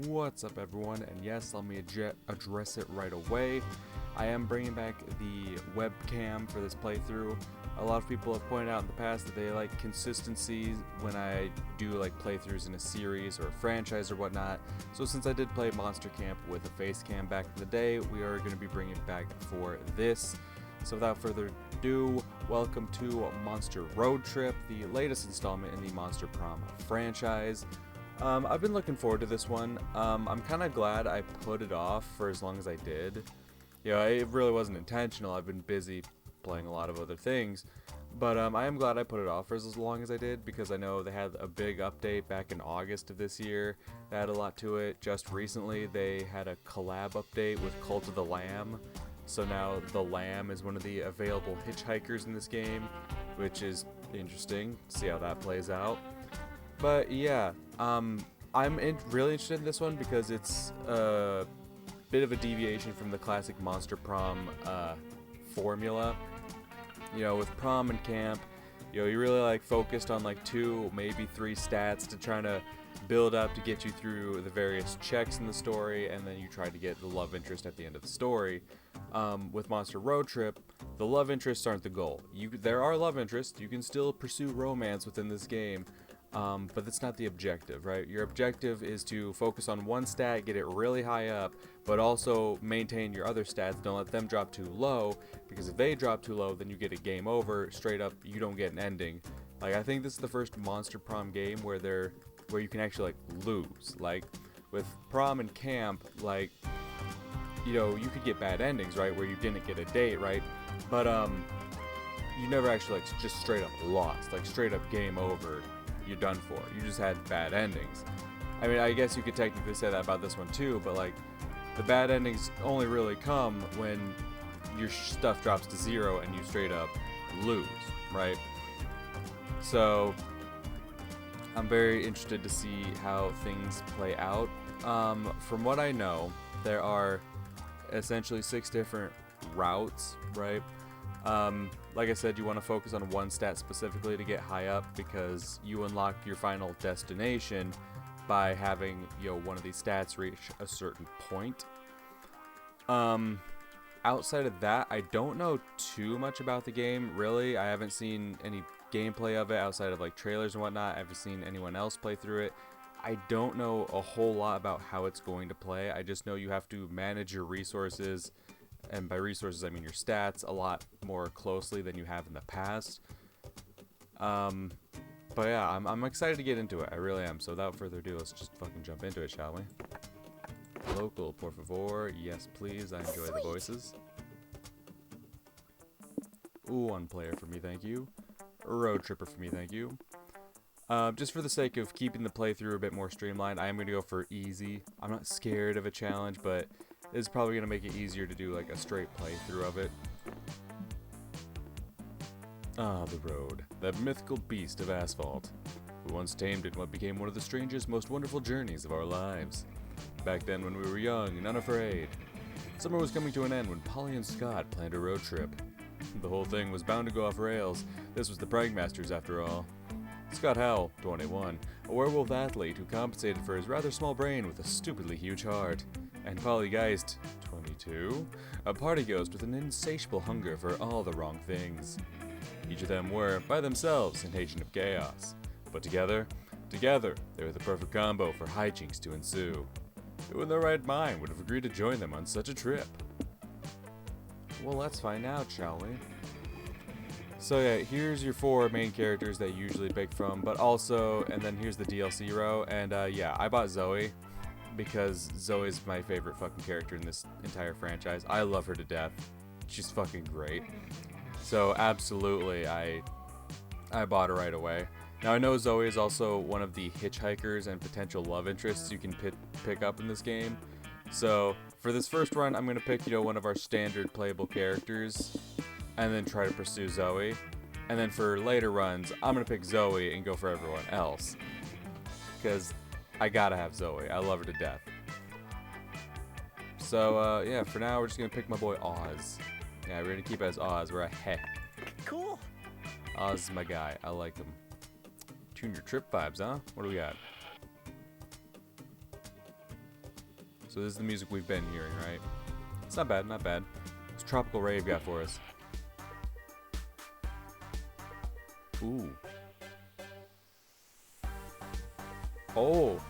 What's up, everyone? And yes, let me address it right away. I am bringing back the webcam for this playthrough. A lot of people have pointed out in the past that they like consistency when I do like playthroughs in a series or a franchise or whatnot. So since I did play Monster Camp with a face cam back in the day, we are going to be bringing it back for this. So without further ado, welcome to Monster Roadtrip, the latest installment in the Monster Prom franchise. I've been looking forward to this one. I'm kind of glad I put it off for as long as I did. It really wasn't intentional. I've been busy playing a lot of other things. But I am glad I put it off for as long as I did, because I know they had a big update back in August of this year. They had a lot to it. Just recently, they had a collab update with Cult of the Lamb. So now the Lamb is one of the available hitchhikers in this game, which is interesting. See how that plays out. But yeah, I'm really interested in this one because it's a bit of a deviation from the classic Monster Prom formula. With prom and camp, you really like focused on like 2, maybe 3 stats to try to build up to get you through the various checks in the story, and then you try to get the love interest at the end of the story. With Monster Road Trip, the love interests aren't the goal. There are love interests. You can still pursue romance within this game. But that's not the objective, right? Your objective is to focus on one stat, get it really high up, but also maintain your other stats. Don't let them drop too low, because if they drop too low, then you get a game over. Straight up, you don't get an ending. Like, I think this is the first Monster Prom game where you can actually like lose. Like with prom and camp, like you could get bad endings, right? Where you didn't get a date, right? But you never actually like just straight up lost, like straight up game over. You're done for. You just had bad endings. I mean, I guess you could technically say that about this one too, but like the bad endings only really come when your stuff drops to 0 and you straight up lose, right? So I'm very interested to see how things play out. From what I know, there are essentially 6 different routes, right? Like I said, you want to focus on one stat specifically to get high up, because you unlock your final destination by having, one of these stats reach a certain point. Outside of that, I don't know too much about the game, really. I haven't seen any gameplay of it outside of like trailers and whatnot. I haven't seen anyone else play through it. I don't know a whole lot about how it's going to play. I just know you have to manage your resources, and by resources I mean your stats, a lot more closely than you have in the past. But yeah, I'm excited to get into it. I really am. So without further ado, let's just fucking jump into it, shall we? Local, por favor. Yes, please. I enjoy the voices. Ooh, 1 player for me, thank you. Road tripper for me, thank you. Just for the sake of keeping the playthrough a bit more streamlined, I am going to go for easy. I'm not scared of a challenge, but it's probably going to make it easier to do like a straight playthrough of it. Ah, the road, that mythical beast of asphalt. We once tamed it in what became one of the strangest, most wonderful journeys of our lives. Back then when we were young and unafraid. Summer was coming to an end when Polly and Scott planned a road trip. The whole thing was bound to go off rails. This was the Prankmasters after all. Scott Howell, 21, a werewolf athlete who compensated for his rather small brain with a stupidly huge heart. And Polly Geist, 22, a party ghost with an insatiable hunger for all the wrong things. Each of them were, by themselves, an agent of chaos. But together, they were the perfect combo for hijinks to ensue. Who in their right mind would have agreed to join them on such a trip? Well, let's find out, shall we? So yeah, here's your 4 main characters that you usually pick from, but also, and then here's the DLC row, and yeah, I bought Zoe, because Zoe's my favorite fucking character in this entire franchise. I love her to death. She's fucking great. So absolutely, I bought her right away. Now I know Zoe is also one of the hitchhikers and potential love interests you can pick up in this game. So for this first run, I'm going to pick, one of our standard playable characters, and then try to pursue Zoe. And then for later runs, I'm going to pick Zoe and go for everyone else, because I gotta have Zoe. I love her to death. So, yeah, for now, we're just gonna pick my boy Oz. Yeah, we're gonna keep it as Oz. We're a heh. Cool. Oz is my guy. I like him. Tune your trip vibes, huh? What do we got? So this is the music we've been hearing, right? It's not bad, not bad. What's Tropical Rave got for us? Ooh. Oh.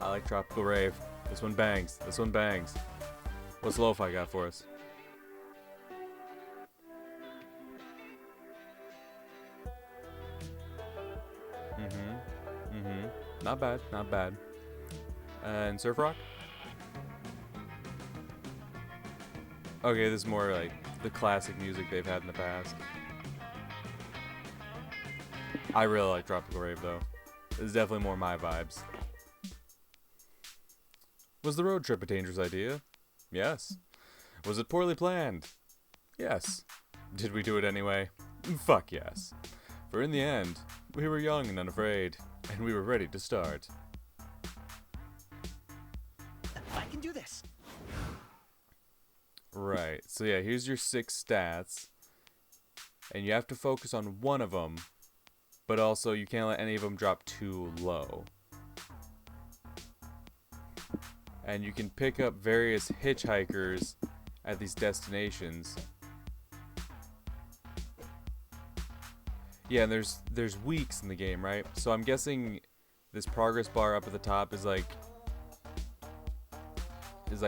I like Tropical Rave. This one bangs. This one bangs. What's Lo-Fi got for us? Not bad, not bad. And Surf Rock? Okay, this is more like the classic music they've had in the past. I really like Tropical Rave though. This is definitely more my vibes. Was the road trip a dangerous idea? Yes. Was it poorly planned? Yes. Did we do it anyway? Fuck yes. For in the end, we were young and unafraid, and we were ready to start. I can do this. Right. So yeah, here's your 6 stats. And you have to focus on one of them, but also you can't let any of them drop too low. And you can pick up various hitchhikers at these destinations. Yeah, and there's weeks in the game, right? So I'm guessing this progress bar up at the top is like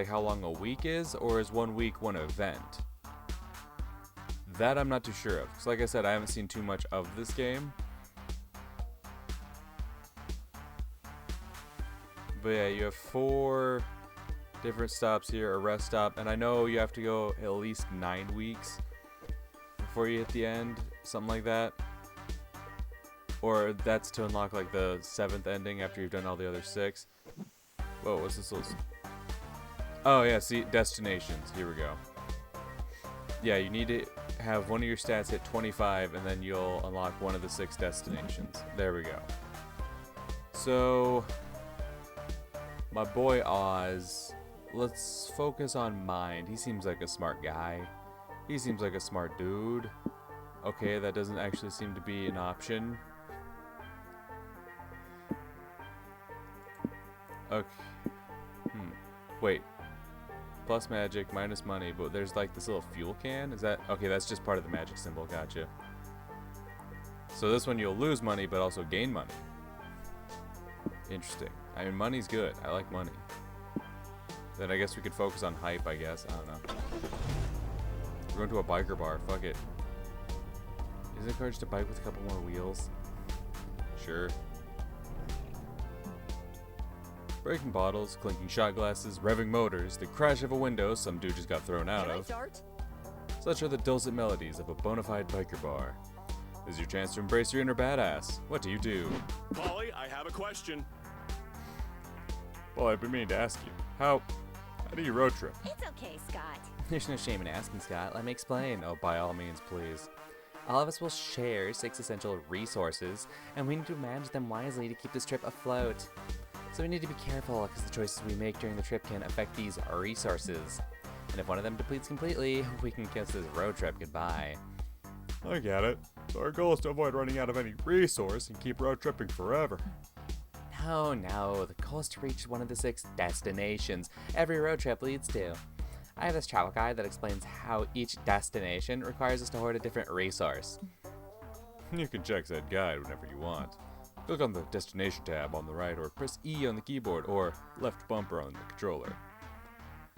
how long a week is, or is 1 week one event? That I'm not too sure of. So like I said, I haven't seen too much of this game. But yeah, you have 4 different stops here, a rest stop, and I know you have to go at least 9 weeks before you hit the end, something like that. Or that's to unlock like the 7th ending after you've done all the other 6. Whoa, what's this little... Oh yeah, see, destinations, here we go. Yeah, you need to have one of your stats hit 25 and then you'll unlock one of the 6 destinations. There we go. So, my boy Oz, let's focus on Mind. He seems like a smart guy. He seems like a smart dude. Okay, that doesn't actually seem to be an option. Okay. Wait. Plus magic, minus money, but there's like this little fuel can? Is that... Okay, that's just part of the magic symbol. Gotcha. So this one you'll lose money, but also gain money. Interesting. I mean, money's good. I like money. Then I guess we could focus on hype, I guess. I don't know. We're going to a biker bar. Fuck it. Is it encouraged to bike with a couple more wheels? Sure. Breaking bottles, clinking shot glasses, revving motors, the crash of a window some dude just got thrown out of. Such are the dulcet melodies of a bona fide biker bar. This is your chance to embrace your inner badass. What do you do? Polly, I have a question. Well, I've been meaning to ask you. How do you road trip? It's okay, Scott. There's no shame in asking, Scott. Let me explain. Oh, by all means, please. All of us will share 6 essential resources, and we need to manage them wisely to keep this trip afloat. So we need to be careful, because the choices we make during the trip can affect these resources. And if one of them depletes completely, we can kiss this road trip goodbye. I get it. So our goal is to avoid running out of any resource and keep road tripping forever. No. The goal is to reach one of the 6 destinations every road trip leads to. I have this travel guide that explains how each destination requires us to hoard a different resource. You can check that guide whenever you want. Click on the destination tab on the right, or press E on the keyboard, or left bumper on the controller.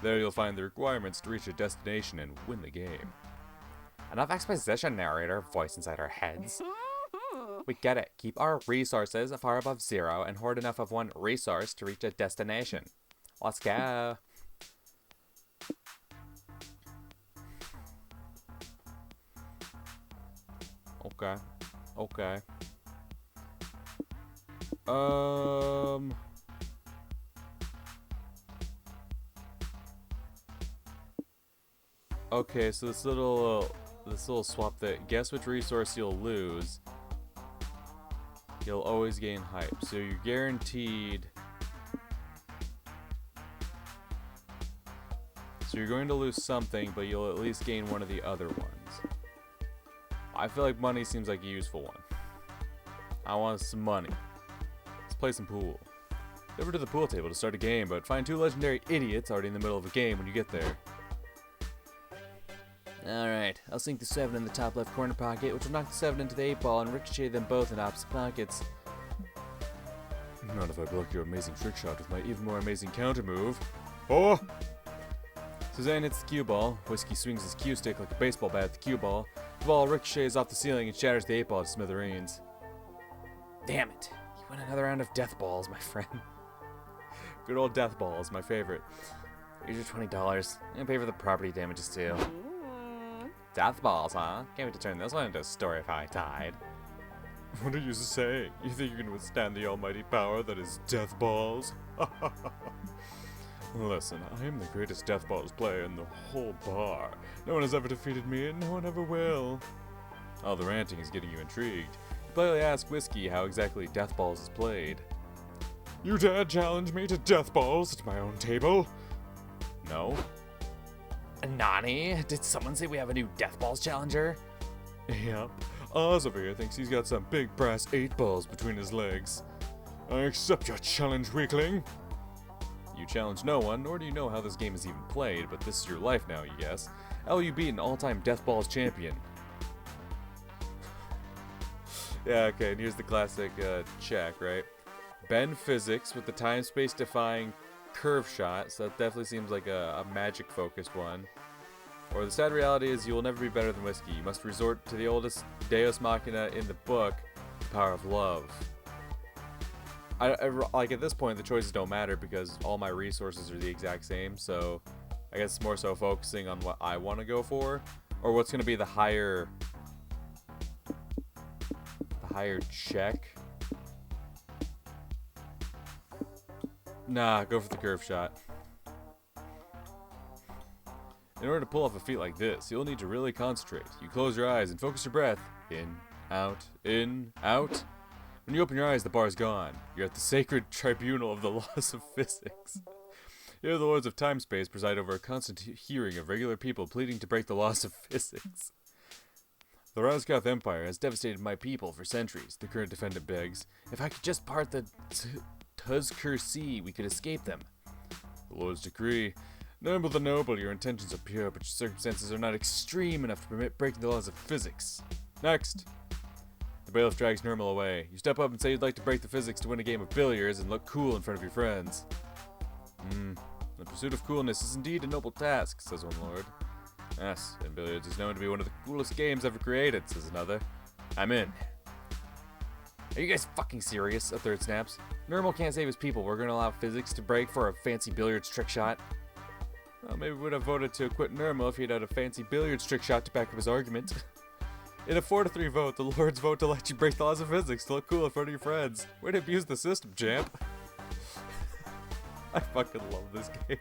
There you'll find the requirements to reach a destination and win the game. Enough exposition, narrator voice inside our heads. We get it. Keep our resources far above 0 and hoard enough of one resource to reach a destination. Let's go. Okay. Okay, so this little swap that guess which resource you'll lose. You'll always gain hype, so you're guaranteed. So you're going to lose something, but you'll at least gain one of the other ones. I feel like money seems like a useful one. I want some money. Let's play some pool. Over to the pool table to start a game, but find 2 legendary idiots already in the middle of a game when you get there. Alright, I'll sink the 7 in the top left corner pocket, which will knock the 7 into the 8 ball and ricochet them both in opposite pockets. Not if I block your amazing trick shot with my even more amazing counter move. Oh! Suzanne hits the cue ball. Whiskey swings his cue stick like a baseball bat at the cue ball. The ball ricochets off the ceiling and shatters the 8 ball to smithereens. Damn it. You win another round of death balls, my friend. Good old death balls, my favorite. Here's your $20. And pay for the property damages too. Death balls, huh? Can't wait to turn this one into a story of how I died. What are you saying? You think you can withstand the almighty power that is death balls? Listen, I am the greatest death balls player in the whole bar. No one has ever defeated me, and no one ever will. All the ranting is getting you intrigued. You politely ask Whiskey how exactly death balls is played. You dare challenge me to death balls at my own table? No. Nani? Did someone say we have a new death balls challenger? Yep. Oz over here thinks he's got some big brass 8 balls between his legs. I accept your challenge, weakling. You challenge no one, nor do you know how this game is even played, but this is your life now, you guess. How will you beat an all-time death balls champion? Yeah, okay, and here's the classic check, right? Bend physics with the time-space defying curve shot, so that definitely seems like a magic-focused one. Or the sad reality is you will never be better than Whiskey. You must resort to the oldest Deus Machina in the book, the power of love. Like at this point, the choices don't matter because all my resources are the exact same, so I guess it's more so focusing on what I want to go for, or what's going to be the higher check. Nah, go for the curve shot. In order to pull off a feat like this, you'll need to really concentrate. You close your eyes and focus your breath. In, out, in, out. When you open your eyes, the bar's gone. You're at the sacred tribunal of the laws of physics. Here the lords of time-space preside over a constant hearing of regular people pleading to break the laws of physics. The Razgoth Empire has devastated my people for centuries, the current defendant begs. If I could just part the Tuzkur Sea, we could escape them. The Lord's decree. Noble the noble, your intentions are pure, but your circumstances are not extreme enough to permit breaking the laws of physics. Next. The bailiff drags Nermal away. You step up and say you'd like to break the physics to win a game of billiards and look cool in front of your friends. The pursuit of coolness is indeed a noble task, says one lord. Yes, and billiards is known to be one of the coolest games ever created, says another. I'm in. Are you guys fucking serious? A third snaps. Nermal can't save his people. We're gonna allow physics to break for a fancy billiards trick shot. Well, maybe we would have voted to acquit Nermal if he'd had a fancy billiards trick shot to back up his argument. In a 4-3 vote, the lords vote to let you break the laws of physics to look cool in front of your friends. Way to abuse the system, champ. I fucking love this game.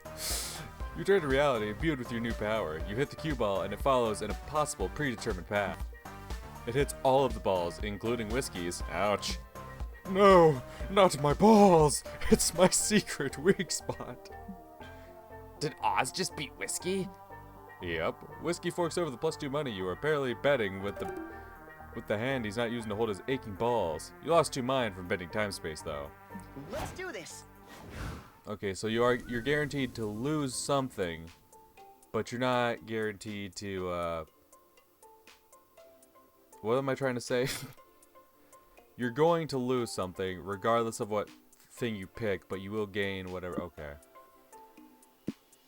You turn to reality imbued with your new power. You hit the cue ball and it follows an impossible predetermined path. It hits all of the balls, including Whiskey's. Ouch. No, not my balls. It's my secret weak spot. Did Oz just beat Whiskey? Yep. Whiskey forks over the +2 money you were apparently betting with the hand he's not using to hold his aching balls. You lost 2 mind from betting time space though. Let's do this. Okay, so you're guaranteed to lose something, but you're not guaranteed to what am I trying to say? You're going to lose something regardless of what thing you pick, but you will gain whatever. Okay.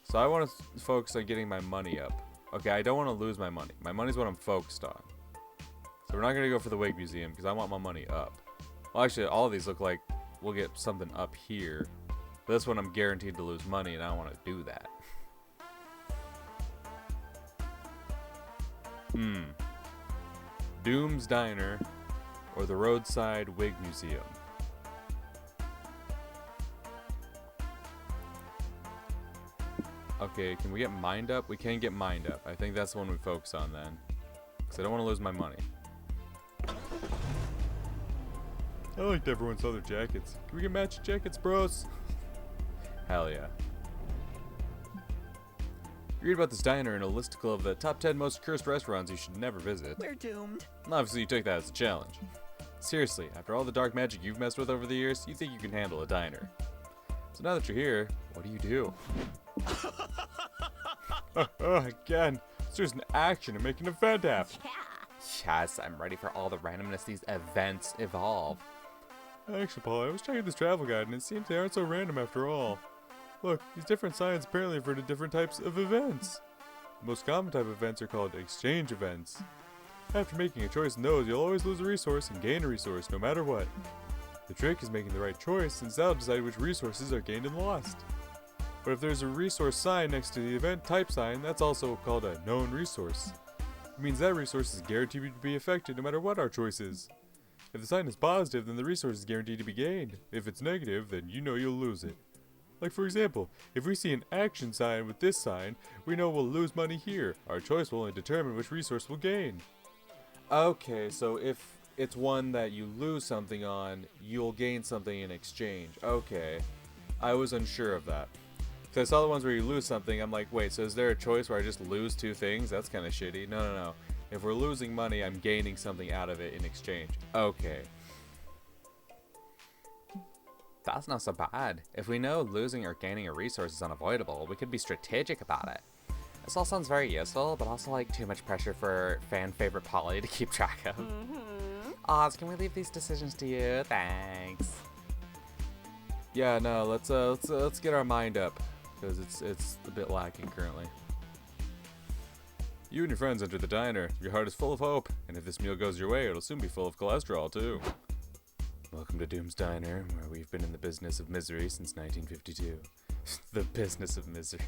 So I want to focus on getting my money up. Okay, I don't want to lose my money. My money's what I'm focused on. So we're not going to go for the Wig Museum because I want my money up. Well, actually, all of these look like we'll get something up here. But this one I'm guaranteed to lose money, and I don't want to do that. Doom's Diner or the Roadside Wig Museum. Okay, can we get Mind Up? We can get Mind Up. I think that's the one we focus on then. Because I don't want to lose my money. I liked everyone's other jackets. Can we get matching jackets, bros? Hell yeah. You read about this diner in a listicle of the top 10 most cursed restaurants you should never visit. We're doomed. Obviously, you took that as a challenge. Seriously, after all the dark magic you've messed with over the years, you think you can handle a diner. So now that you're here, what do? Again, it's just an action and make an event happen. Yes, I'm ready for all the randomness these events evolve. Actually, Paul, I was checking this travel guide and it seems they aren't so random after all. Look, these different signs apparently refer to different types of events. The most common type of events are called exchange events. After making a choice in those, you'll always lose a resource and gain a resource, no matter what. The trick is making the right choice, since that'll decide which resources are gained and lost. But if there's a resource sign next to the event type sign, that's also called a known resource. It means that resource is guaranteed to be affected no matter what our choice is. If the sign is positive, then the resource is guaranteed to be gained. If it's negative, then you know you'll lose it. Like for example, if we see an action sign with this sign, we know we'll lose money here. Our choice will only determine which resource we'll gain. Okay, so if it's one that you lose something on, you'll gain something in exchange. Okay, I was unsure of that. So I saw the ones where you lose something, I'm like, wait, so is there a choice where I just lose two things? That's kind of shitty. No. If we're losing money, I'm gaining something out of it in exchange. Okay. That's not so bad. If we know losing or gaining a resource is unavoidable, we could be strategic about it. This all sounds very useful, but also like too much pressure for fan favorite Polly to keep track of. Oz, can we leave these decisions to you? Thanks. Yeah, no, let's get our mind up, because it's a bit lacking currently. You and your friends enter the diner. Your heart is full of hope, and if this meal goes your way, it'll soon be full of cholesterol too. Welcome to Doom's Diner, where we've been in the business of misery since 1952. The business of misery.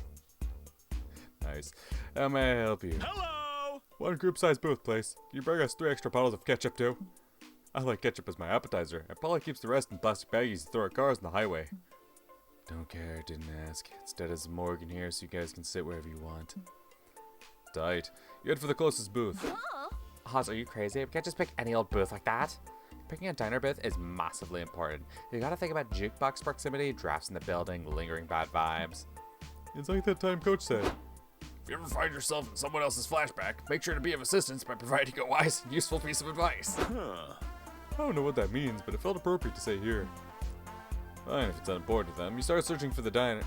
Nice. How may I help you? Hello! One group-sized booth, please. Can you bring us 3 extra bottles of ketchup too? I like ketchup as my appetizer, and Polly keeps the rest in plastic baggies to throw at cars on the highway. Don't care, didn't ask. Instead, there's a morgue in here so you guys can sit wherever you want. Tight. You head for the closest booth. Oz, are you crazy? We can't just pick any old booth like that. Picking a diner booth is massively important. You gotta think about jukebox proximity, drafts in the building, lingering bad vibes. It's like that time Coach said. If you ever find yourself in someone else's flashback, make sure to be of assistance by providing a wise and useful piece of advice. I don't know what that means, but it felt appropriate to say here. Fine, if it's unimportant to them. You start searching for the diner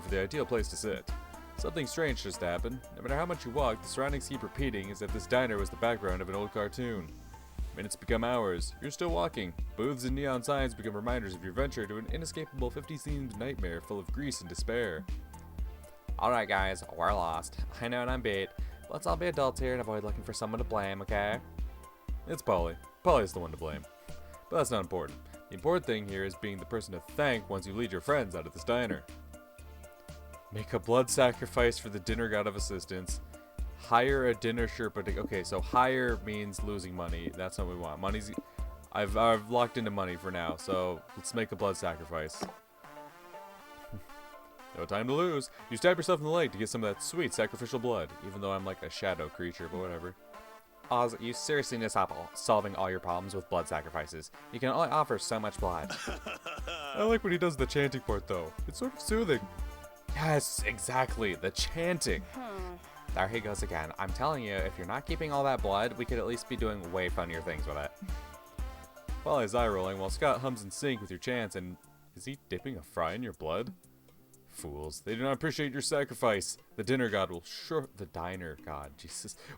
for the ideal place to sit. Something strange just happened. No matter how much you walk, the surroundings keep repeating as if this diner was the background of an old cartoon. Minutes become hours. You're still walking. Booths and neon signs become reminders of your venture to an inescapable 50-themed nightmare full of grease and despair. Alright guys, we're lost. I know and I'm beat. Let's all be adults here and avoid looking for someone to blame, okay? It's Polly. Polly's the one to blame. But that's not important. The important thing here is being the person to thank once you lead your friends out of this diner. Make a blood sacrifice for the dinner god of assistance. Hire a dinner Sherpa to... Okay, so hire means losing money. That's what we want. Money's... I've locked into money for now, so let's make a blood sacrifice. No time to lose. You stab yourself in the leg to get some of that sweet sacrificial blood, even though I'm like a shadow creature, but whatever. Oz, you seriously need to stop solving all your problems with blood sacrifices. You can only offer so much blood. I like when he does the chanting part, though. It's sort of soothing. Yes, exactly. The chanting. There he goes again. I'm telling you, if you're not keeping all that blood, we could at least be doing way funnier things with it. Polly's eye rolling while Scott hums in sync with your chants, and is he dipping a fry in your blood? Fools, they do not appreciate your sacrifice. The diner god will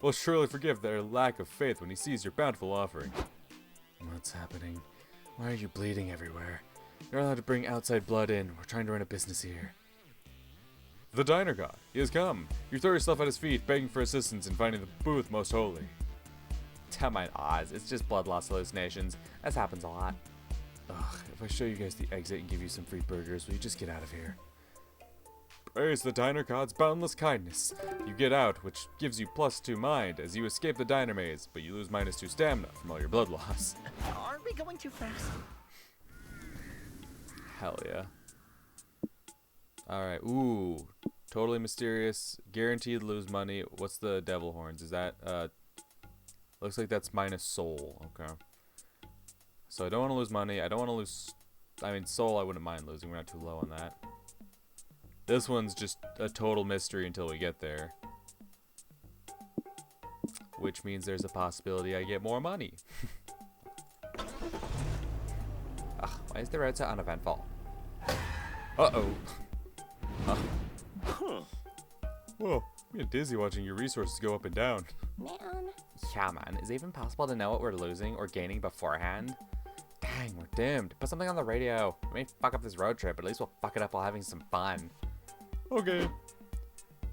will surely forgive their lack of faith when he sees your bountiful offering. What's happening? Why are you bleeding everywhere? You're allowed to bring outside blood in. We're trying to run a business here. The diner god, he has come. You throw yourself at his feet, begging for assistance in finding the booth most holy. Don't mind Oz, it's just blood loss hallucinations. This happens a lot. Ugh, if I show you guys the exit and give you some free burgers, will you just get out of here? Praise the diner god's boundless kindness. You get out, which gives you +2 mind as you escape the diner maze, but you lose -2 stamina from all your blood loss. Are we going too fast? Hell yeah. Alright, ooh. Totally mysterious. Guaranteed lose money. What's the devil horns? Is that, looks like that's -soul. Okay. So I don't want to lose money. I don't want to lose, I mean, soul I wouldn't mind losing. We're not too low on that. This one's just a total mystery until we get there. Which means there's a possibility I get more money. Ugh, why is the road so uneventful? Uh-oh. Whoa, I get dizzy watching your resources go up and down. Man. Yeah, man. Is it even possible to know what we're losing or gaining beforehand? Dang, we're doomed. Put something on the radio. We may fuck up this road trip, but at least we'll fuck it up while having some fun. Okay.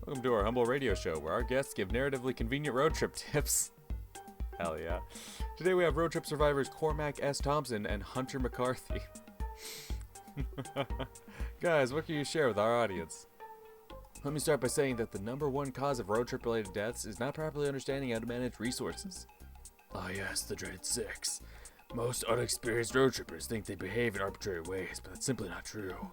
Welcome to our humble radio show, where our guests give narratively convenient road trip tips. Hell yeah. Today we have road trip survivors Cormac S. Thompson and Hunter McCarthy. Guys, what can you share with our audience? Let me start by saying that the #1 cause of road trip related deaths is not properly understanding how to manage resources. Ah yes, the dreaded 6. Most unexperienced road trippers think they behave in arbitrary ways, but that's simply not true.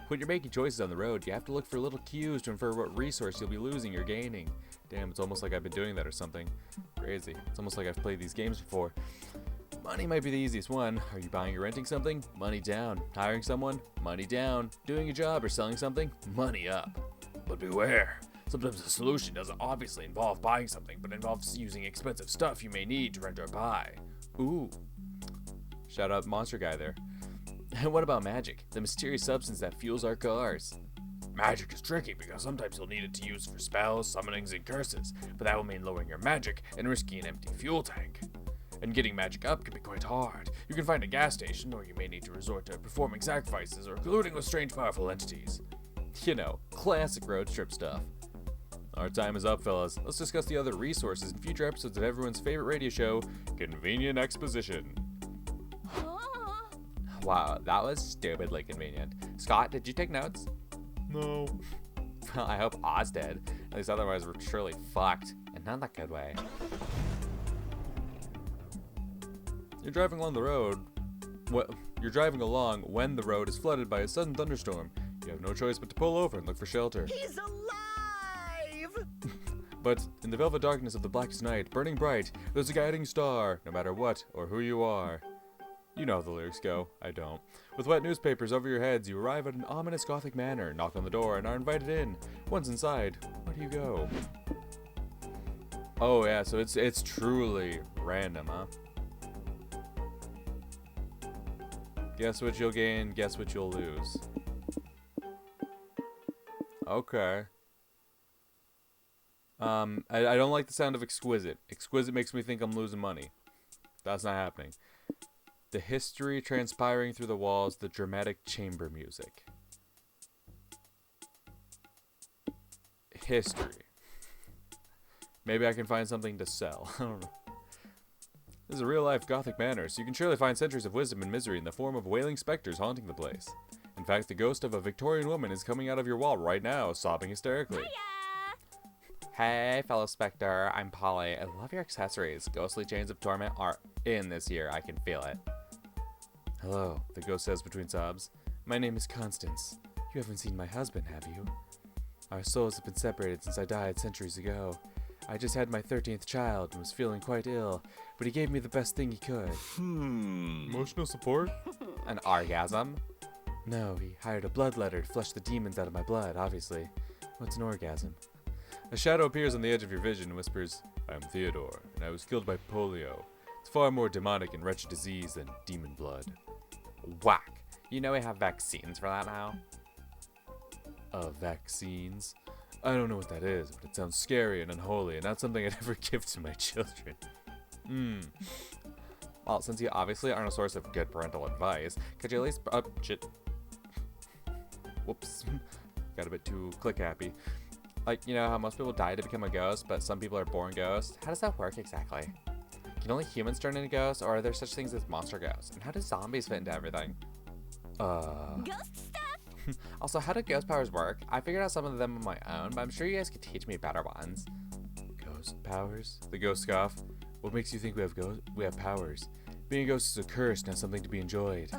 When you're making choices on the road, you have to look for little cues to infer what resource you'll be losing or gaining. Damn, it's almost like I've been doing that or something. Crazy. It's almost like I've played these games before. Money might be the easiest one. Are you buying or renting something? Money down. Hiring someone? Money down. Doing a job or selling something? Money up. But beware, sometimes the solution doesn't obviously involve buying something, but involves using expensive stuff you may need to rent or buy. Ooh. Shout out Monster Guy there. And what about magic? The mysterious substance that fuels our cars. Magic is tricky because sometimes you'll need it to use for spells, summonings, and curses, but that will mean lowering your magic and risking an empty fuel tank. And getting magic up can be quite hard. You can find a gas station, or you may need to resort to performing sacrifices or colluding with strange powerful entities. You know, classic road trip stuff. Our time is up, fellas. Let's discuss the other resources in future episodes of everyone's favorite radio show, Convenient Exposition. Wow, that was stupidly convenient. Scott, did you take notes? No. Well, I hope Oz did. At least otherwise we're surely fucked. And not in that good way. You're driving along the road. You're driving along when the road is flooded by a sudden thunderstorm. You have no choice but to pull over and look for shelter. He's alive! But in the velvet darkness of the blackest night, burning bright, there's a guiding star, no matter what or who you are. You know how the lyrics go. I don't. With wet newspapers over your heads, you arrive at an ominous Gothic manor, knock on the door, and are invited in. Once inside, where do you go? Oh yeah, so it's truly random, huh? Guess what you'll gain, guess what you'll lose. Okay. I don't like the sound of exquisite. Exquisite makes me think I'm losing money. That's not happening. The history transpiring through the walls, the dramatic chamber music. History. Maybe I can find something to sell. I don't know. This is a real-life Gothic manor, so you can surely find centuries of wisdom and misery in the form of wailing specters haunting the place. In fact, the ghost of a Victorian woman is coming out of your wall right now, sobbing hysterically. Hey, fellow Spectre, I'm Polly. I love your accessories. Ghostly chains of torment are in this year. I can feel it. Hello, the ghost says between sobs. My name is Constance. You haven't seen my husband, have you? Our souls have been separated since I died centuries ago. I just had my 13th child and was feeling quite ill, but he gave me the best thing he could. Emotional support? An orgasm? No, he hired a bloodletter to flush the demons out of my blood, obviously. What's an orgasm? A shadow appears on the edge of your vision and whispers, I'm Theodore, and I was killed by polio. It's far more demonic and wretched disease than demon blood. Whack. You know we have vaccines for that now? Vaccines? I don't know what that is, but it sounds scary and unholy, and not something I'd ever give to my children. Well, since you obviously aren't a source of good parental advice, could you at least... shit. Whoops. Got a bit too click-happy. Like, you know how most people die to become a ghost, but some people are born ghosts? How does that work exactly? Can only humans turn into ghosts, or are there such things as monster ghosts? And how do zombies fit into everything? Ghost stuff? Also, how do ghost powers work? I figured out some of them on my own, but I'm sure you guys could teach me better ones. Ghost powers? The ghost scoff. What makes you think we have powers? Being a ghost is a curse, not something to be enjoyed.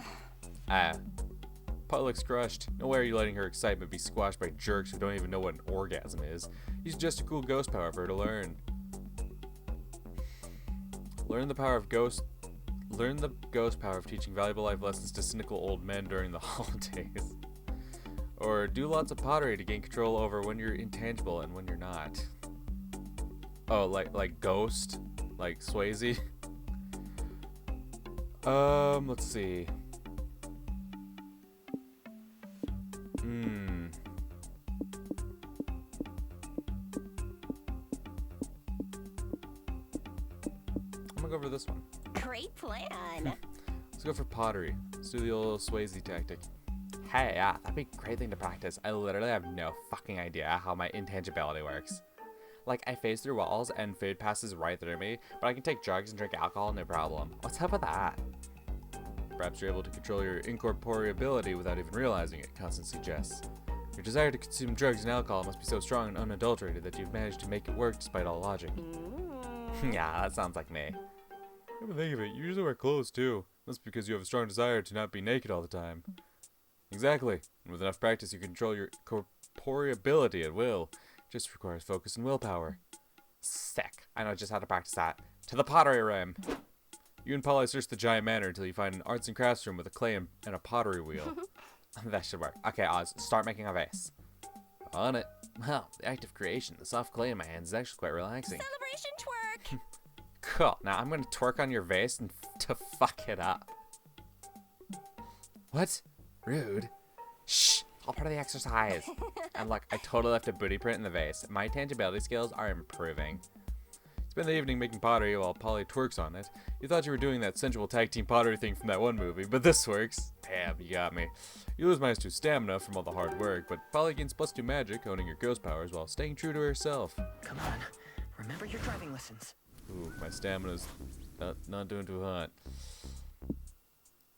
Pot looks crushed. No way are you letting her excitement be squashed by jerks who don't even know what an orgasm is. He's just a cool ghost power for her to learn. Learn the ghost power of teaching valuable life lessons to cynical old men during the holidays. Or do lots of pottery to gain control over when you're intangible and when you're not. Oh, like Ghost? Like Swayze? Let's see. I'm gonna go for this one. Great plan. Let's go for pottery. Let's do the old Swayze tactic. Hey, yeah, that'd be a great thing to practice. I literally have no fucking idea how my intangibility works. Like, I phase through walls and food passes right through me, but I can take drugs and drink alcohol, no problem. What's up with that? Perhaps you're able to control your incorporeability without even realizing it, Constance suggests. Your desire to consume drugs and alcohol must be so strong and unadulterated that you've managed to make it work despite all logic. Yeah, that sounds like me. Come to think of it, you usually wear clothes too. That's because you have a strong desire to not be naked all the time. Exactly. And with enough practice, you can control your corporeability at will. It just requires focus and willpower. Sick. I know just how to practice that. To the pottery room. You and Polly search the giant manor until you find an arts and crafts room with a clay and a pottery wheel. That should work. Okay, Oz, start making a vase. On it. Well, the act of creation, the soft clay in my hands is actually quite relaxing. Celebration twerk. Cool. Now I'm going to twerk on your vase and to fuck it up. What? Rude. Shh. All part of the exercise. And look, I totally left a booty print in the vase. My tangibility skills are improving. Spend the evening making pottery while Polly twerks on it. You thought you were doing that sensual tag team pottery thing from that one movie, but this works. Damn, you got me. You lose -2 stamina from all the hard work, but Polly gains +2 magic, owning her ghost powers while staying true to herself. Come on, remember your driving lessons. Ooh, my stamina's not doing too hot.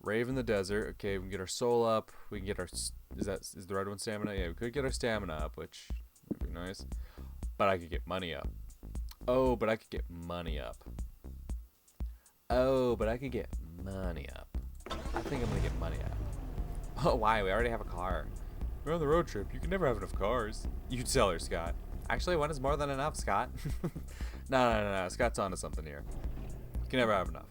Rave in the desert. Okay, we can get our soul up. We can get our... Is the red one stamina? Yeah, we could get our stamina up, which would be nice. But I could get money up. Oh, but I could get money up. Oh, but I could get money up. I think I'm gonna get money up. Oh, why? We already have a car. We're on the road trip. You can never have enough cars. You tell her, Scott. Actually, one is more than enough, Scott. No. Scott's onto something here. You can never have enough.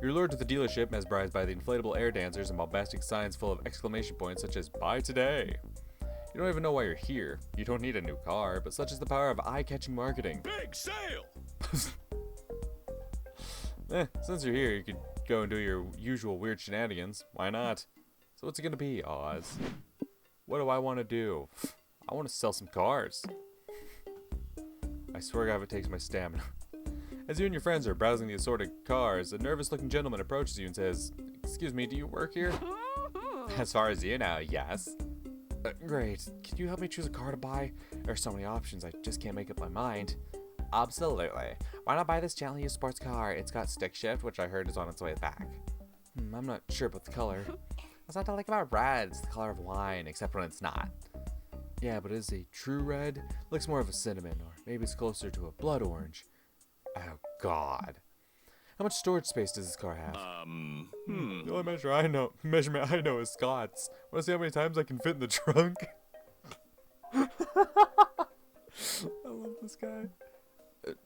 You're lured to the dealership, mesmerized by the inflatable air dancers and bombastic signs full of exclamation points such as, "Buy today." You don't even know why you're here. You don't need a new car, but such is the power of eye-catching marketing. Big sale! Since you're here, you could go and do your usual weird shenanigans. Why not? So what's it gonna be, Oz? What do I want to do? I want to sell some cars. I swear to God if it takes my stamina. As you and your friends are browsing the assorted cars, a nervous-looking gentleman approaches you and says, "Excuse me, do you work here?" As far as you know, yes. Great. Can you help me choose a car to buy? There are so many options, I just can't make up my mind. Absolutely. Why not buy this gently used sports car? It's got stick shift, which I heard is on its way back. I'm not sure about the color. What's not to like about red? It's the color of wine, except when it's not. Yeah, but is a true red? Looks more of a cinnamon, or maybe it's closer to a blood orange. Oh, God. How much storage space does this car have? The only measurement I know is Scott's. Want to see how many times I can fit in the trunk? I love this guy.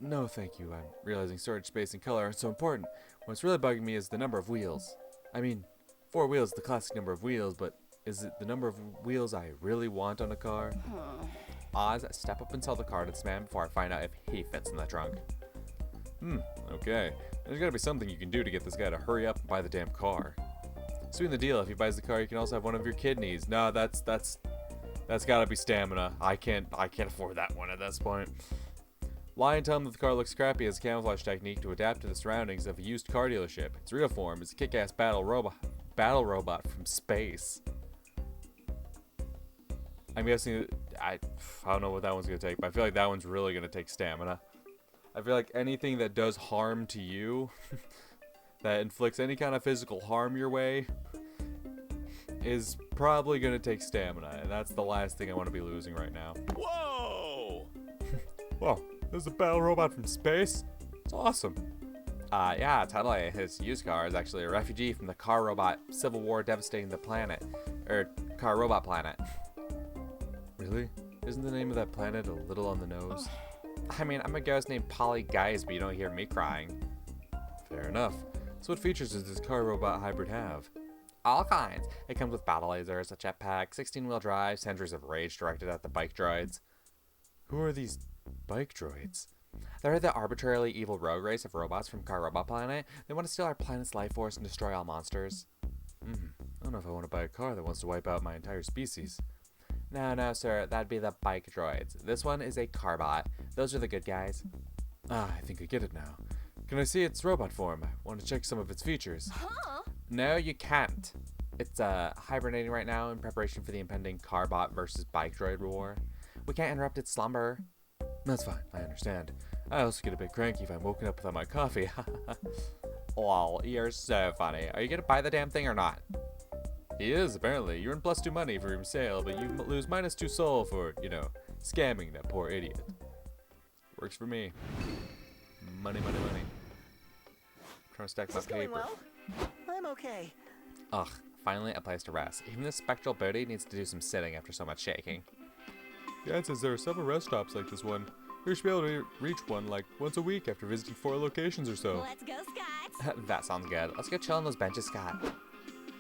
No, thank you. I'm realizing storage space and color aren't so important. What's really bugging me is the number of wheels. I mean, 4 wheels is the classic number of wheels, but is it the number of wheels I really want on a car? Oz, step up and sell the car to this man before I find out if he fits in the trunk. Okay. There's gotta be something you can do to get this guy to hurry up and buy the damn car. Sweeten the deal. If he buys the car, you can also have one of your kidneys. No, that's gotta be stamina. I can't afford that one at this point. Lie and tell him that the car looks crappy as a camouflage technique to adapt to the surroundings of a used car dealership. Its real form is a kick-ass battle robot from space. I'm guessing I don't know what that one's gonna take, but I feel like that one's really gonna take stamina. I feel like anything that does harm to you, that inflicts any kind of physical harm your way, is probably going to take stamina, and that's the last thing I want to be losing right now. Whoa! Whoa, there's a battle robot from space? It's awesome. Yeah, totally. His used car is actually a refugee from the car robot civil war devastating the planet. Car robot planet. Really? Isn't the name of that planet a little on the nose? I mean, I'm a ghost named Polly Guys, but you don't hear me crying. Fair enough. So what features does this car robot hybrid have? All kinds. It comes with battle lasers, a jetpack, 16-wheel drive, centuries of rage directed at the bike droids. Who are these bike droids? They're the arbitrarily evil rogue race of robots from Car Robot Planet. They want to steal our planet's life force and destroy all monsters. I don't know if I want to buy a car that wants to wipe out my entire species. No, sir. That'd be the bike droids. This one is a carbot. Those are the good guys. Ah, I think I get it now. Can I see its robot form? I want to check some of its features. Huh? No, you can't. It's hibernating right now in preparation for the impending carbot versus bike droid war. We can't interrupt its slumber. That's fine, I understand. I also get a bit cranky if I'm woken up without my coffee. Lol, you're so funny. Are you gonna buy the damn thing or not? He is, apparently. You earn +2 money for your sale, but you lose -2 soul for, you know, scamming that poor idiot. Works for me. Money, money, money. Trying to stack Is my this going paper. well? I'm okay. Ugh, finally a place to rest. Even this spectral booty needs to do some sitting after so much shaking. Yeah, it says there are several rest stops like this one. You should be able to reach one like once a week after visiting 4 locations or so. Let's go, Scott. That sounds good. Let's go chill on those benches, Scott.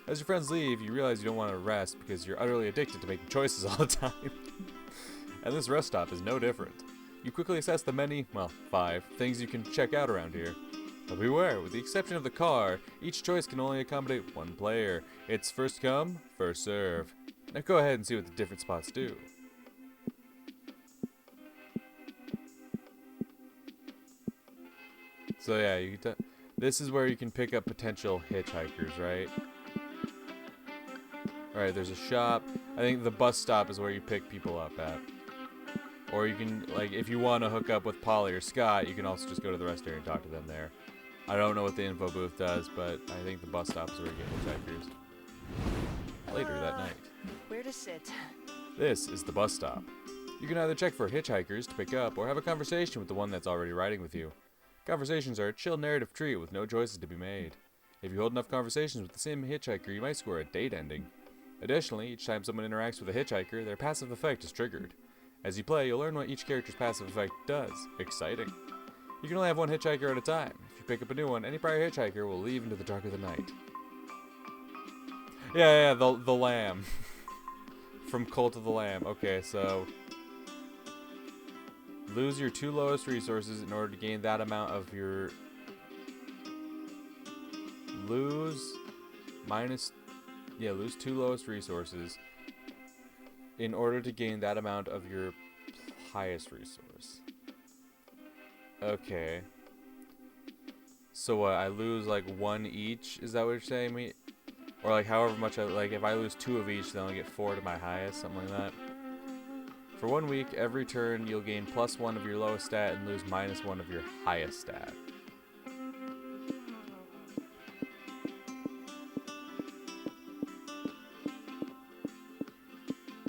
As your friends leave, you realize you don't want to rest because you're utterly addicted to making choices all the time. And this rest stop is no different. You quickly assess the many, well, 5 things you can check out around here. But beware, with the exception of the car, each choice can only accommodate 1 player. It's first come, first serve. Now go ahead and see what the different spots do. So yeah, this is where you can pick up potential hitchhikers, right? Alright, there's a shop. I think the bus stop is where you pick people up at. Or you can, like, if you want to hook up with Polly or Scott, you can also just go to the rest area and talk to them there. I don't know what the info booth does, but I think the bus stop is where you get hitchhikers. Later that night. Where to sit? This is the bus stop. You can either check for hitchhikers to pick up or have a conversation with the one that's already riding with you. Conversations are a chill narrative treat with no choices to be made. If you hold enough conversations with the same hitchhiker, you might score a date ending. Additionally, each time someone interacts with a hitchhiker, their passive effect is triggered. As you play, you'll learn what each character's passive effect does. Exciting. You can only have one hitchhiker at a time. If you pick up a new one, any prior hitchhiker will leave into the dark of the night. Yeah, the lamb. From Cult of the Lamb. Okay, so lose your 2 lowest resources in order to gain that amount of your... Lose 2 lowest resources in order to gain that amount of your highest resource. Okay. So what, I lose like 1 each? Is that what you're saying? Me? Or like however much like if I lose 2 of each, then I'll get 4 to my highest, something like that. For 1 week, every turn you'll gain +1 of your lowest stat and lose -1 of your highest stat.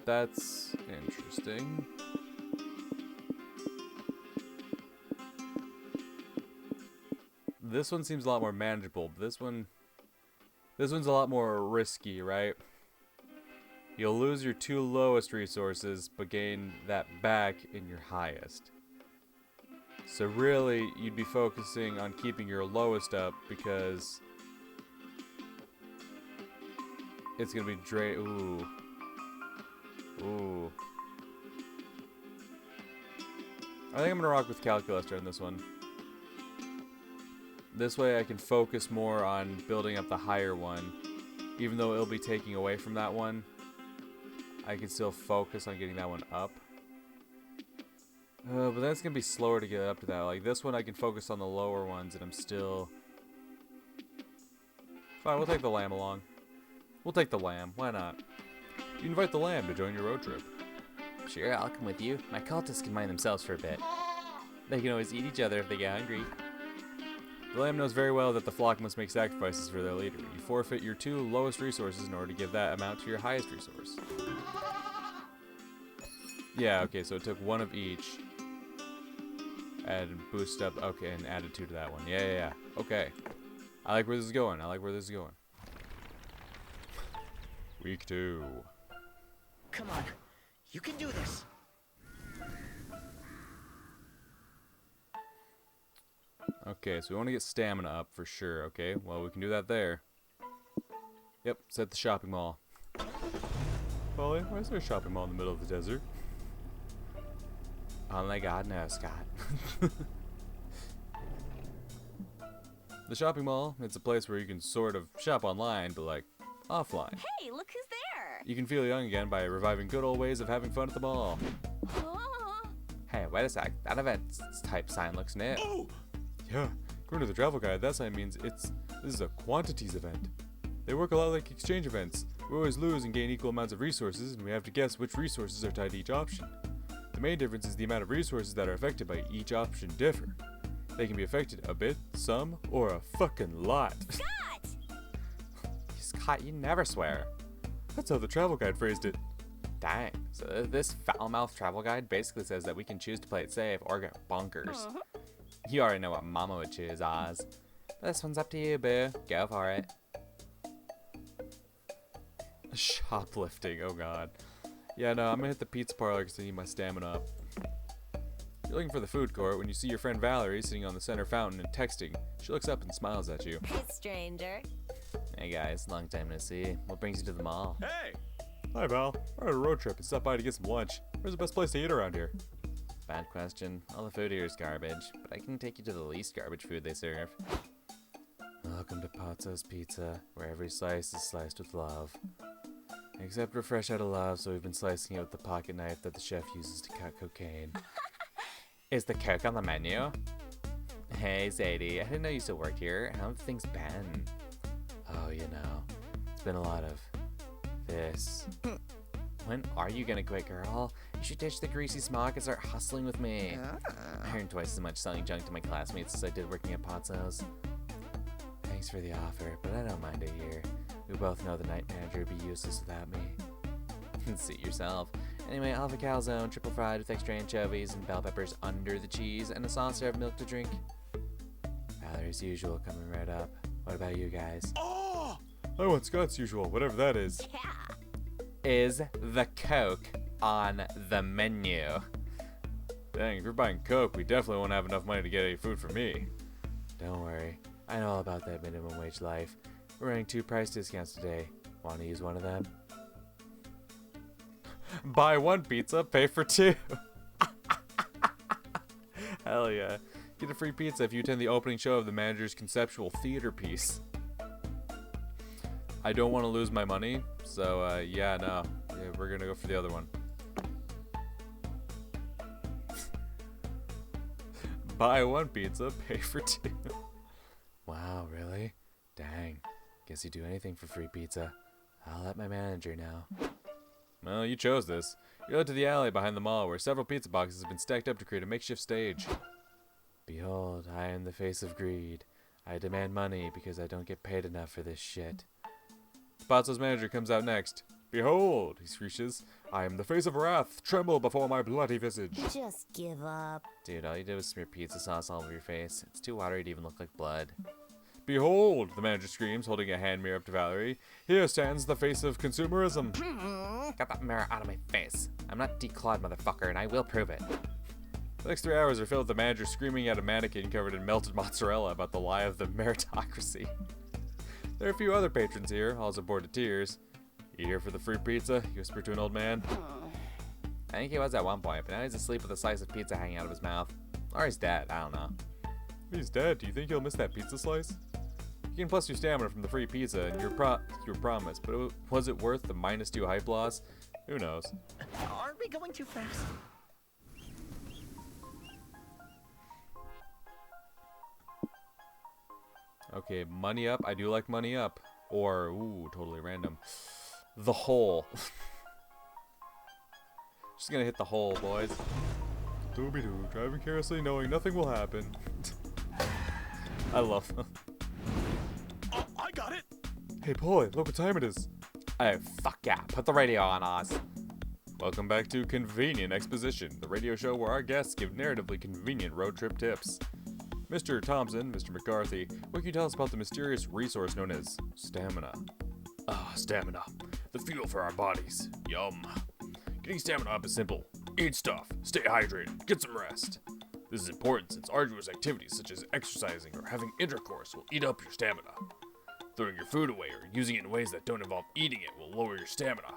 That's interesting. This one seems a lot more manageable, but this one's a lot more risky, right? You'll lose your 2 lowest resources, but gain that back in your highest. So really, you'd be focusing on keeping your lowest up because it's gonna be Ooh. I think I'm gonna rock with calculus during this one. This way I can focus more on building up the higher one. Even though it'll be taking away from that one, I can still focus on getting that one up. But then it's gonna be slower to get up to that. Like this one I can focus on the lower ones and I'm still... Fine, we'll take the lamb along. We'll take the lamb, why not? You invite the lamb to join your road trip. Sure, I'll come with you. My cultists can mind themselves for a bit. They can always eat each other if they get hungry. The lamb knows very well that the flock must make sacrifices for their leader. You forfeit your 2 lowest resources in order to give that amount to your highest resource. Yeah, okay, so it took 1 of each. And boosted up, okay, and added 2 to that one. Yeah. Okay. I like where this is going. Week 2. Come on. You can do this. Okay, so we want to get stamina up for sure, okay? Well, we can do that there. Yep, it's at the shopping mall. Polly, why is there a shopping mall in the middle of the desert? Only God knows, Scott. The shopping mall, it's a place where you can sort of shop online, but like, offline. Hey, look who's there. You can feel young again by reviving good old ways of having fun at the mall. Oh. Hey, wait a sec. That event type sign looks new. Yeah, according to the travel guide, that sign means this is a quantities event. They work a lot like exchange events. We always lose and gain equal amounts of resources, and we have to guess which resources are tied to each option. The main difference is the amount of resources that are affected by each option differ. They can be affected a bit, some, or a fucking lot. Scott, you never swear. That's how the travel guide phrased it. Dang. So this foul-mouthed travel guide basically says that we can choose to play it safe or go bonkers. You already know what Mama would choose, Oz. But this one's up to you, boo. Go for it. Shoplifting, oh god. Yeah, no, I'm gonna hit the pizza parlor because I need my stamina up. You're looking for the food court when you see your friend Valerie sitting on the center fountain and texting. She looks up and smiles at you. Hey, stranger. Hey guys, long time no see. What brings you to the mall? Hey! Hi, Val. We're on a road trip and stopped by to get some lunch. Where's the best place to eat around here? Bad question. All the food here is garbage, but I can take you to the least garbage food they serve. Welcome to Pazzo's Pizza, where every slice is sliced with love. Except we're fresh out of love, so we've been slicing it with the pocket knife that the chef uses to cut cocaine. Is the coke on the menu? Hey, Sadie. I didn't know you still worked here. How have things been? Oh, you know, it's been a lot of this. When are you gonna quit, girl? You should ditch the greasy smock and start hustling with me. I earned twice as much selling junk to my classmates as I did working at Pazzo's. Thanks for the offer, but I don't mind it here. We both know the night manager would be useless without me. Suit yourself. Anyway, I'll have a calzone, triple fried with extra anchovies and bell peppers under the cheese, and a saucer of milk to drink. Valerie's usual, coming right up. What about you guys? I want Scott's usual, whatever that is. Yeah. Is the Coke on the menu? Dang, if you're buying Coke, we definitely won't have enough money to get any food for me. Don't worry. I know all about that minimum wage life. We're running 2 price discounts today. Want to use one of them? Buy 1 pizza, pay for 2. Hell yeah. Get a free pizza if you attend the opening show of the manager's conceptual theater piece. I don't want to lose my money, so yeah, no. Yeah, we're gonna go for the other one. Buy 1 pizza, pay for 2. Wow, really? Dang. Guess you do anything for free pizza. I'll let my manager know. Well, you chose this. You led to the alley behind the mall where several pizza boxes have been stacked up to create a makeshift stage. Behold, I am the face of greed. I demand money because I don't get paid enough for this shit. Pazzo's manager comes out next. Behold, he screeches, I am the face of wrath. Tremble before my bloody visage. Just give up. Dude, all you did was smear pizza sauce all over your face. It's too watery to even look like blood. Behold, the manager screams, holding a hand mirror up to Valerie. Here stands the face of consumerism. Get that mirror out of my face. I'm not declawed, motherfucker, and I will prove it. The next 3 hours are filled with the manager screaming at a mannequin covered in melted mozzarella about the lie of the meritocracy. There are a few other patrons here, also bored to tears. You here for the free pizza? He whispered to an old man. I think he was at one point, but now he's asleep with a slice of pizza hanging out of his mouth. Or he's dead, I don't know. If he's dead, do you think he'll miss that pizza slice? You can plus your stamina from the free pizza and your promise, but was it worth the -2 hype loss? Who knows? Aren't we going too fast? Okay, money up. I do like money up. Or, ooh, totally random. The hole. Just gonna hit the hole, boys. Dooby-doo, driving carelessly knowing nothing will happen. I love them. Oh, I got it! Hey, boy, look what time it is. Oh, fuck yeah. Put the radio on, Oz. Welcome back to Convenient Exposition, the radio show where our guests give narratively convenient road trip tips. Mr. Thompson, Mr. McCarthy, what can you tell us about the mysterious resource known as stamina? Ah, stamina. The fuel for our bodies. Yum. Getting stamina up is simple. Eat stuff, stay hydrated, get some rest. This is important since arduous activities such as exercising or having intercourse will eat up your stamina. Throwing your food away or using it in ways that don't involve eating it will lower your stamina.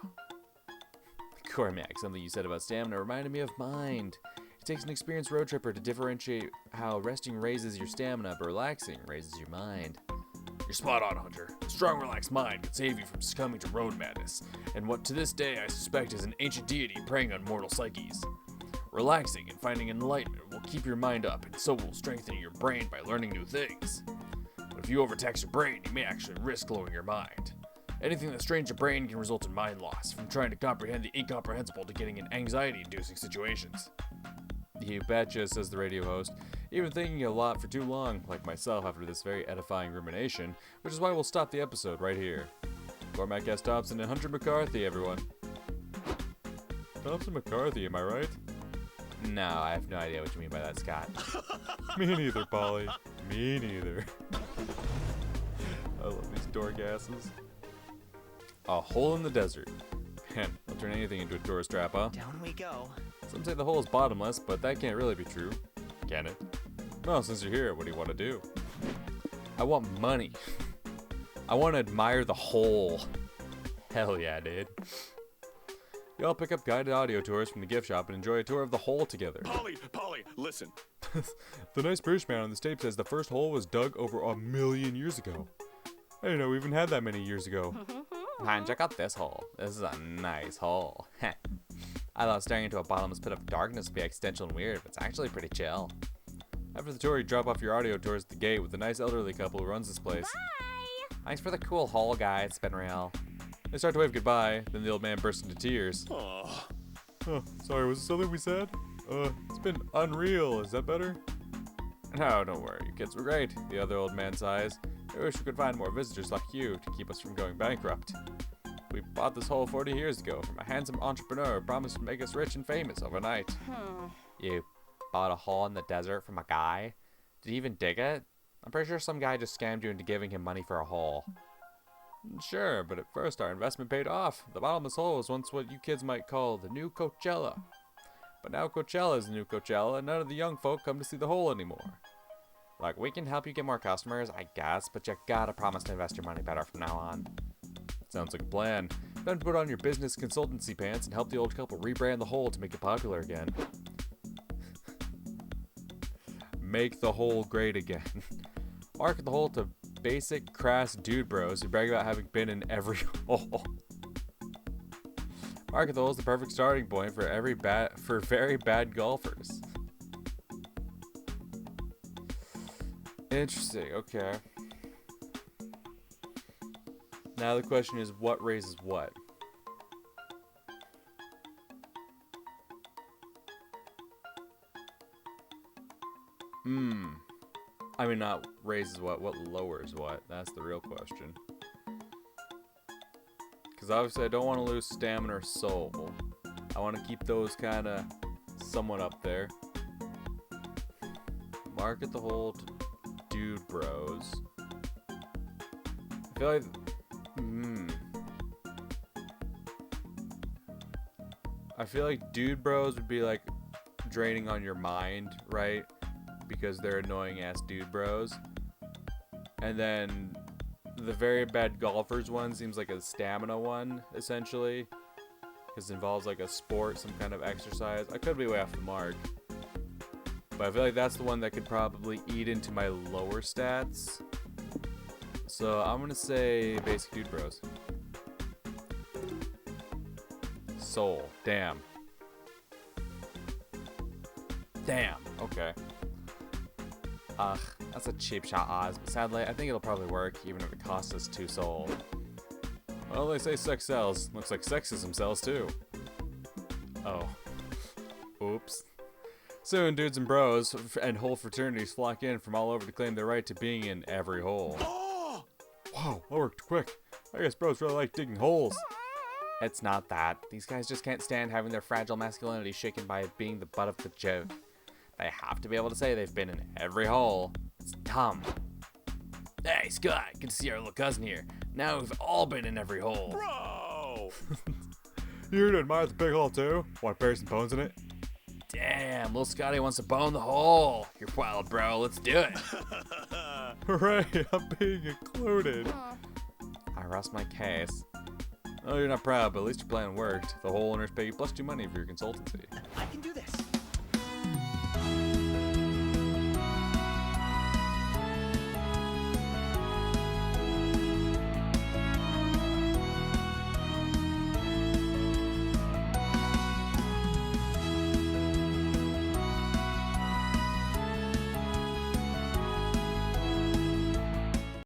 Cormac, something you said about stamina reminded me of mind. It takes an experienced road tripper to differentiate how resting raises your stamina, but relaxing raises your mind. You're spot on, Hunter. A strong, relaxed mind can save you from succumbing to road madness, and what to this day I suspect is an ancient deity preying on mortal psyches. Relaxing and finding enlightenment will keep your mind up, and so will strengthen your brain by learning new things. But if you overtax your brain, you may actually risk lowering your mind. Anything that strains your brain can result in mind loss, from trying to comprehend the incomprehensible to getting in anxiety-inducing situations. You betcha, says the radio host. Even thinking a lot for too long, like myself after this very edifying rumination, which is why we'll stop the episode right here. Cormac S. Thompson and Hunter McCarthy, everyone. Thompson McCarthy, am I right? No, I have no idea what you mean by that, Scott. Me neither, Polly. Me neither. I love these dork asses. A hole in the desert. Man, I'll turn anything into a tourist trap, huh? Down we go. Some say the hole is bottomless, but that can't really be true. Can it? Well, since you're here, what do you want to do? I want money. I want to admire the hole. Hell yeah, dude. You all pick up guided audio tours from the gift shop and enjoy a tour of the hole together. Polly, listen. The nice British man on this tape says the first hole was dug over 1 million years ago. I didn't know we even had that many years ago. Man, check out this hole. This is a nice hole. I thought staring into a bottomless pit of darkness would be existential and weird, but it's actually pretty chill. After the tour, you drop off your audio tours at the gate with the nice elderly couple who runs this place. Bye. Thanks for the cool hole, guy. It's been real. They start to wave goodbye, then the old man bursts into tears. Oh, Oh, sorry, was it something we said? It's been unreal. Is that better? No, don't worry. You kids were great, the other old man sighs. I wish we could find more visitors like you to keep us from going bankrupt. We bought this hole 40 years ago from a handsome entrepreneur who promised to make us rich and famous overnight. You bought a hole in the desert from a guy? Did he even dig it? I'm pretty sure some guy just scammed you into giving him money for a hole. Sure, but at first our investment paid off. The bottomless hole was once what you kids might call the new Coachella. But now Coachella is the new Coachella, and none of the young folk come to see the hole anymore. Like, we can help you get more customers, I guess, but you gotta promise to invest your money better from now on. Sounds like a plan. Time to put on your business consultancy pants and help the old couple rebrand the hole to make it popular again. Make the hole great again. Market the hole to basic, crass dude bros who brag about having been in every hole. Market the hole is the perfect starting point for very bad golfers. Interesting, okay. Now the question is, what raises what? I mean, not raises what lowers what? That's the real question. Because obviously I don't want to lose stamina or soul. I want to keep those kind of somewhat up there. Market the hole to dude bros. I feel like... I feel like dude bros would be like draining on your mind, right? Because they're annoying ass dude bros. And then the very bad golfers one seems like a stamina one, essentially. Because it involves like a sport, some kind of exercise. I could be way off the mark. But I feel like that's the one that could probably eat into my lower stats. So I'm gonna say basic dude bros. Soul. Damn. Okay. Ugh, that's a cheap shot, Oz, but sadly, I think it'll probably work, even if it costs us 2 soul. Well, they say sex sells. Looks like sexism sells too. Oh. Oops. Soon, dudes and bros and whole fraternities flock in from all over to claim their right to being in every hole. oh, Wow, that worked quick. I guess bros really like digging holes. It's not that. These guys just can't stand having their fragile masculinity shaken by being the butt of the joke. They have to be able to say they've been in every hole. It's dumb. Hey, Scott, good to see our little cousin here. Now we've all been in every hole. bro. You here to admire the big hole too? Want to bury some bones in it? Damn, little Scotty wants to bone the hole. You're wild, bro. Let's do it. Hooray, I'm being included. I rest my case. Oh, you're not proud, but at least your plan worked. The hole owners pay you plus 2 money for your consultancy. I can do this.